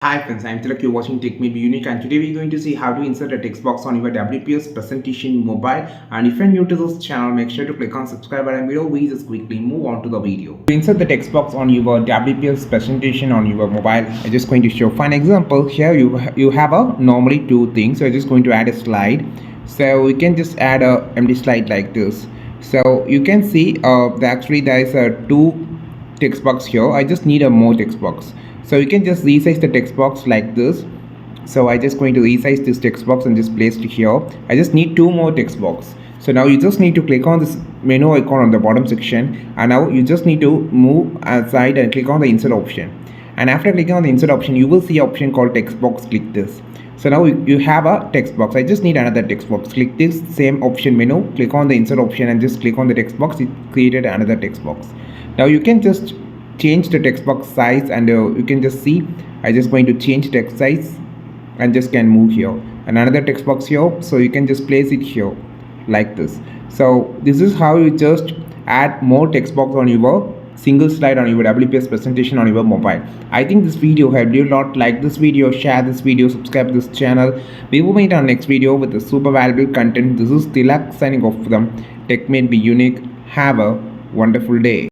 Hi friends, I'm Tilak, you're watching Tech May Be Unique, and today we're going to see how to insert a text box on your WPS presentation mobile. And if you're new to this channel, make sure to click on subscribe button below. We just quickly move on to the video. To insert the text box on your WPS presentation on your mobile, I'm just going to show for an example. Here you have a normally two things, so I'm just going to add a slide. So we can just add a empty slide like this. So you can see actually there is a two text box here. I just need a more text box, so you can just resize the text box like this. So I just going to resize this text box and just place it here. I just need two more text box. So now you just need to click on this menu icon on the bottom section, and now you just need to move aside and click on the insert option. And after clicking on the insert option, you will see an option called text box. Click this. So now you have a text box. I just need another text box. Click this same option menu, click on the insert option and just click on the text box. It created another text box. Now you can just change the text box size, and you can just see I just going to change text size and just can move here and another text box here, so you can just place it here like this. So this is how you just add more text box on your single slide on your WPS presentation on your mobile. I think this video helped you a lot. Like this video, share this video, subscribe to this channel. We will meet on next video with a super valuable content. This is Tilak signing off from Tech May Be Unique. Have a wonderful day.